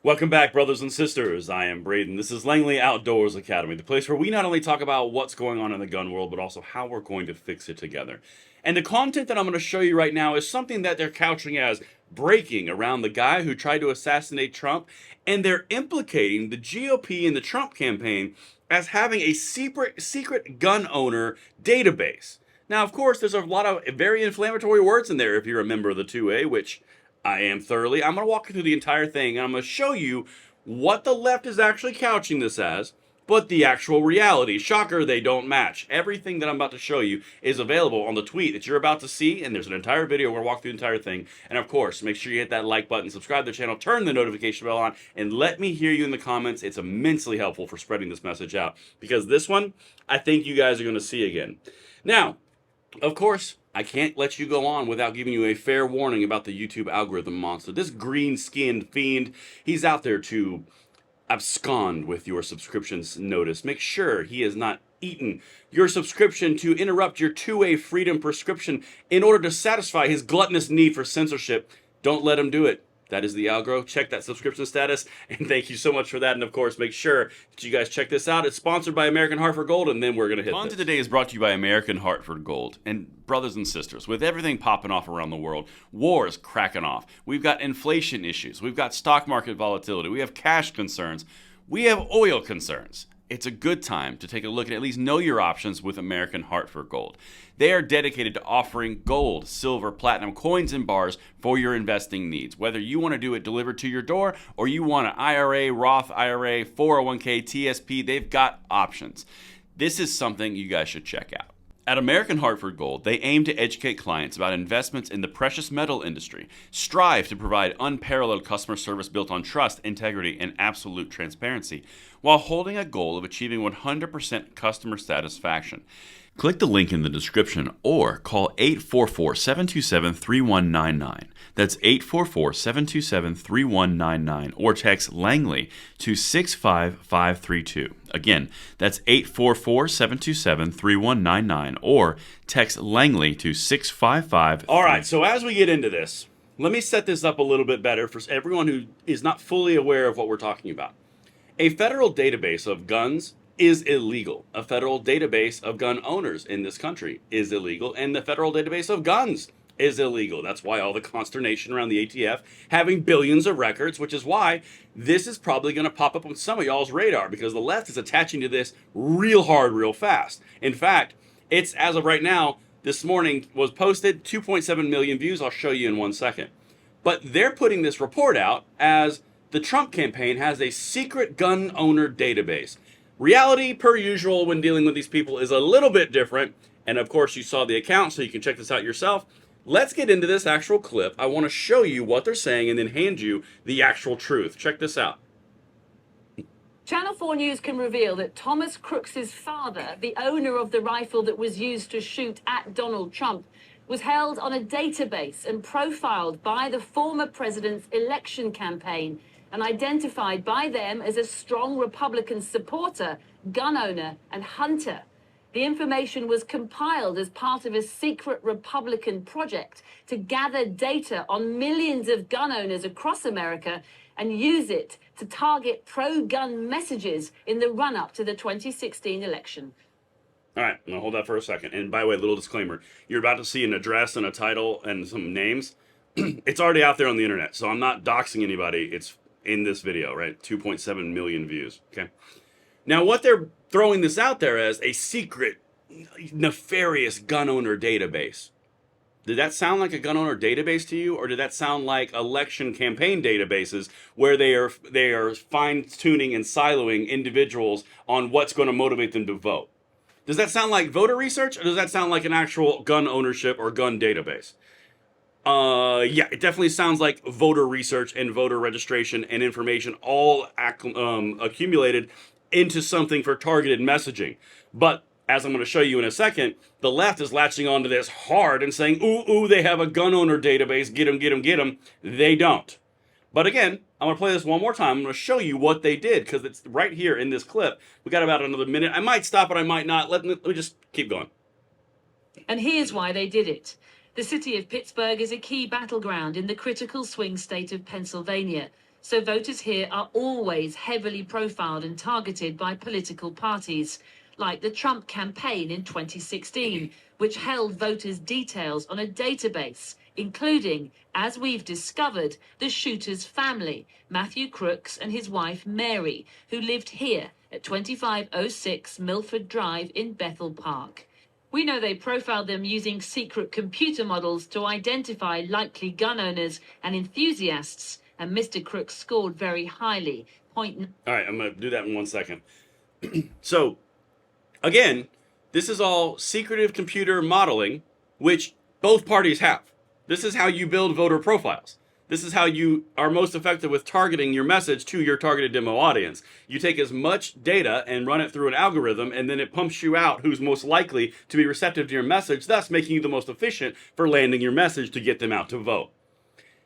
Welcome back, brothers and sisters. I am Braden. This is Langley Outdoors Academy, the place where we not only talk about what's going on in the gun world, but also how we're going to fix it together. And the content that I'm going to show you right now is something that they're couching as breaking around the guy who tried to assassinate Trump, and they're implicating the GOP and the Trump campaign as having a secret gun owner database. Now, of course, there's a lot of very inflammatory words in there if you're a member of the 2A, which I am thoroughly. I'm going to walk you through the entire thing, and I'm going to show you what the left is actually couching this as, but the actual reality. Shocker, they don't match. Everything that I'm about to show you is available on the tweet that you're about to see, and there's an entire video where I walk through the entire thing. And of course, make sure you hit that like button, subscribe to the channel, turn the notification bell on, and let me hear you in the comments. It's immensely helpful for spreading this message out, because this one, I think you guys are going to see again. Now, of course, I can't let you go on without giving you a fair warning about the YouTube algorithm monster. This green-skinned fiend, he's out there to abscond with your subscription's notice. Make sure he has not eaten your subscription to interrupt your 2A freedom prescription in order to satisfy his gluttonous need for censorship. Don't let him do it. That is the algro. Check that subscription status, and thank you so much for that. And of course, make sure that you guys check this out. It's sponsored by American Hartford Gold, and then we're going to hit Content today is brought to you by American Hartford Gold. And brothers and sisters, with everything popping off around the world, wars cracking off, we've got inflation issues, we've got stock market volatility, we have cash concerns, we have oil concerns. It's a good time to take a look and at least know your options with American Hartford Gold. They are dedicated to offering gold, silver, platinum coins and bars for your investing needs. Whether you want to do it delivered to your door or you want an IRA, Roth IRA, 401k, TSP, they've got options. This is something you guys should check out. At American Hartford Gold, they aim to educate clients about investments in the precious metal industry, strive to provide unparalleled customer service built on trust, integrity, and absolute transparency, while holding a goal of achieving 100% customer satisfaction. Click the link in the description or call 844-727-3199. That's 844-727-3199 or text Langley to 65532. Again, that's 844-727-3199 or text Langley to 65532. All right, so as we get into this, let me set this up a little bit better for everyone who is not fully aware of what we're talking about. A federal database of guns is illegal. A federal database of gun owners in this country is illegal, and the federal database of guns is illegal. That's why all the consternation around the ATF having billions of records, which is why this is probably going to pop up on some of y'all's radar, because the left is attaching to this real hard, real fast. In fact, it's, as of right now, this morning was posted, 2.7 million views. I'll show you in 1 second. But they're putting this report out as the Trump campaign has a secret gun owner database. Reality, per usual, when dealing with these people is a little bit different. And of course, you saw the account, so you can check this out yourself. Let's get into this actual clip. I want to show you what they're saying and then hand you the actual truth. Check this out. Channel 4 News can reveal that Thomas Crooks's father, the owner of the rifle that was used to shoot at Donald Trump, was held on a database and profiled by the former president's election campaign and identified by them as a strong Republican supporter, gun owner, and hunter. The information was compiled as part of a secret Republican project to gather data on millions of gun owners across America and use it to target pro-gun messages in the run-up to the 2016 election. All right, I'm going to hold that for a second. And by the way, little disclaimer. You're about to see an address and a title and some names. It's already out there on the internet, so I'm not doxing anybody. It's in this video, right? 2.7 million views, okay? Now, what they're throwing this out there as a secret, nefarious gun owner database. Did that sound like a gun owner database to you, or did that sound like election campaign databases where they are fine-tuning and siloing individuals on what's going to motivate them to vote? Does that sound like voter research, or does that sound like an actual gun ownership or gun database? Yeah, it definitely sounds like voter research and voter registration and information all accumulated into something for targeted messaging. But as I'm going to show you in a second, the left is latching onto this hard and saying, ooh, they have a gun owner database, get them, get them, get them. They don't. But again, I'm going to play this one more time. I'm going to show you what they did, because it's right here in this clip. We got about another minute. I might stop it, I might not. Let me just keep going. And here's why they did it. The city of Pittsburgh is a key battleground in the critical swing state of Pennsylvania. So voters here are always heavily profiled and targeted by political parties, like the Trump campaign in 2016, which held voters' details on a database, including, as we've discovered, the shooter's family, Matthew Crooks and his wife Mary, who lived here at 2506 Milford Drive in Bethel Park. We know they profiled them using secret computer models to identify likely gun owners and enthusiasts, and Mr. Crooks scored very highly. All right, I'm going to do that in 1 second. So, again, this is all secretive computer modeling, which both parties have. This is how you build voter profiles. This is how you are most effective with targeting your message to your targeted demo audience. You take as much data and run it through an algorithm, and then it pumps you out who's most likely to be receptive to your message, thus making you the most efficient for landing your message to get them out to vote.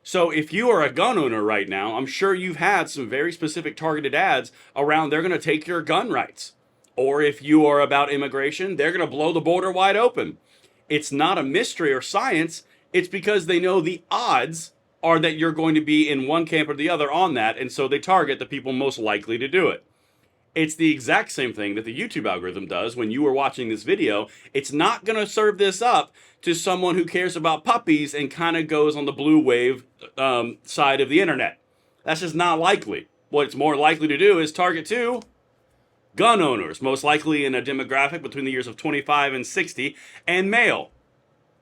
So if you are a gun owner right now, I'm sure you've had some very specific targeted ads around they're going to take your gun rights. Or if you are about immigration, they're going to blow the border wide open. It's not a mystery or science. It's because they know the odds are that you're going to be in one camp or the other on that, and so they target the people most likely to do it. It's the exact same thing that the YouTube algorithm does when you are watching this video. It's not going to serve this up to someone who cares about puppies and kind of goes on the blue wave side of the internet. That's just not likely. What it's more likely to do is target to gun owners, most likely in a demographic between the years of 25 and 60, and male.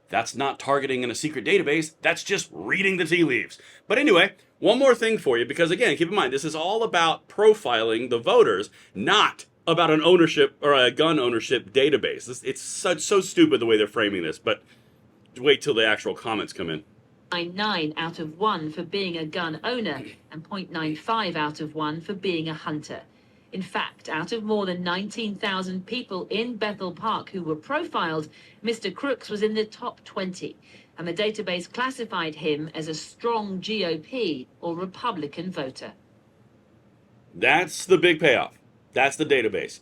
That's not targeting in a secret database. That's just reading the tea leaves. But anyway, one more thing for you, because again, keep in mind, this is all about profiling the voters, not about an ownership or a gun ownership database. It's so stupid the way they're framing this, but wait till the actual comments come in. 0.9 out of 1 for being a gun owner and 0.95 out of 1 for being a hunter. In fact, out of more than 19,000 people in Bethel Park who were profiled, Mr. Crooks was in the top 20, and the database classified him as a strong GOP or Republican voter. That's the big payoff. That's the database.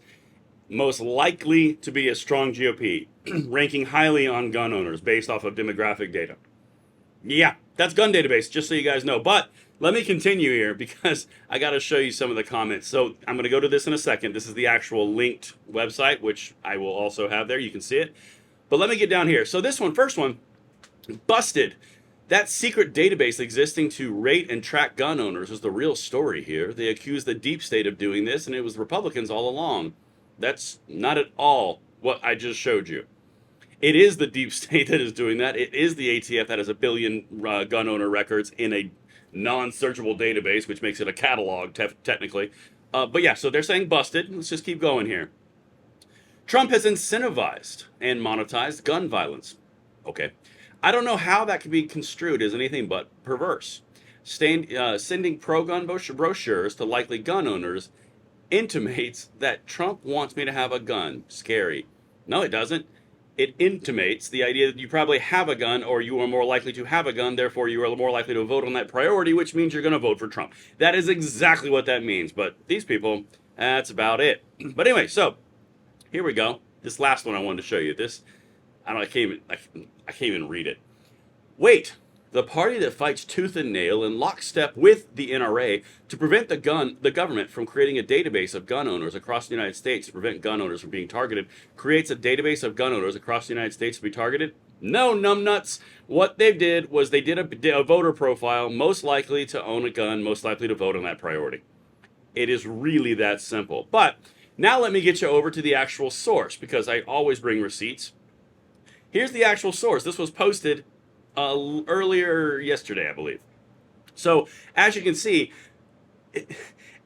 Most likely to be a strong GOP, ranking highly on gun owners based off of demographic data. Yeah, that's gun database, just so you guys know. But let me continue here because I got to show you some of the comments. So I'm going to go to this in a second. This is the actual linked website, which I will also have there. You can see it. But let me get down here. So this one, first one, busted. That secret database existing to rate and track gun owners is the real story here. They accused the deep state of doing this, and it was Republicans all along. That's not at all what I just showed you. It is the deep state that is doing that. It is the ATF that has a billion gun owner records in a non-searchable database, which makes it a catalog technically. But yeah, so they're saying busted. Let's just keep going here. Trump has incentivized and monetized gun violence. Okay. I don't know how that can be construed as anything but perverse. Sending pro-gun brochures to likely gun owners intimates that Trump wants me to have a gun. Scary. No, it doesn't. It intimates the idea that you probably have a gun or you are more likely to have a gun, therefore you are more likely to vote on that priority, which means you're going to vote for Trump. That is exactly what that means, but these people, that's about it. But anyway, so here we go. This last one I wanted to show you. This, I can't even read it. Wait, the party that fights tooth and nail in lockstep with the NRA to prevent the government from creating a database of gun owners across the United States to prevent gun owners from being targeted, creates a database of gun owners across the United States to be targeted? No, numbnuts. What they did was they did a voter profile, most likely to own a gun, most likely to vote on that priority. It is really that simple. But now let me get you over to the actual source, because I always bring receipts. Here's the actual source. This was posted earlier yesterday, I believe. So, as you can see,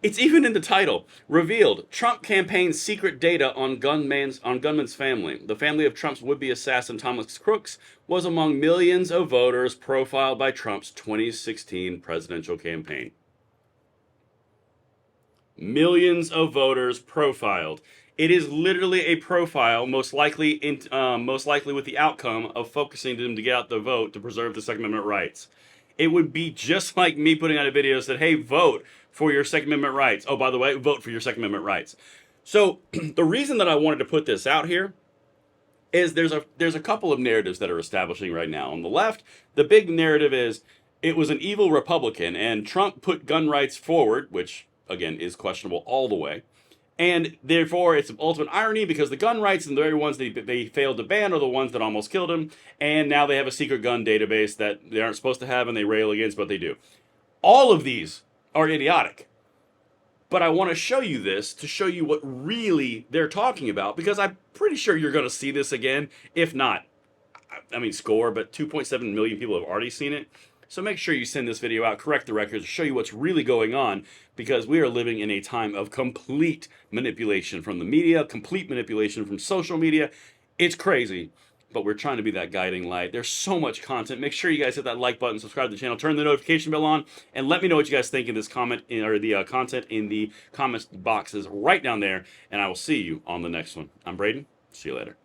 it's even in the title. Revealed, Trump campaign's secret data on gunman's family. The family of Trump's would-be assassin Thomas Crooks was among millions of voters profiled by Trump's 2016 presidential campaign. Millions of voters profiled. It is literally a profile, most likely with the outcome of focusing them to get out the vote to preserve the Second Amendment rights. It would be just like me putting out a video that said, hey, vote for your Second Amendment rights. Oh, by the way, vote for your Second Amendment rights. So the reason that I wanted to put this out here is there's a couple of narratives that are establishing right now. On the left, the big narrative is It was an evil Republican, and Trump put gun rights forward, which, again, is questionable all the way. And therefore, it's an ultimate irony because the gun rights and the very ones they failed to ban are the ones that almost killed him. And now they have a secret gun database that they aren't supposed to have and they rail against, but they do. All of these are idiotic. But I want to show you this to show you what really they're talking about, because I'm pretty sure you're going to see this again. If not, I mean, score, but 2.7 million people have already seen it. So make sure you send this video out, correct the records, show you what's really going on, because we are living in a time of complete manipulation from the media, complete manipulation from social media. It's crazy, but we're trying to be that guiding light. There's so much content. Make sure you guys hit that like button, subscribe to the channel, turn the notification bell on, and let me know what you guys think in this comment, or the content in the comments boxes right down there, and I will see you on the next one. I'm Braden. See you later.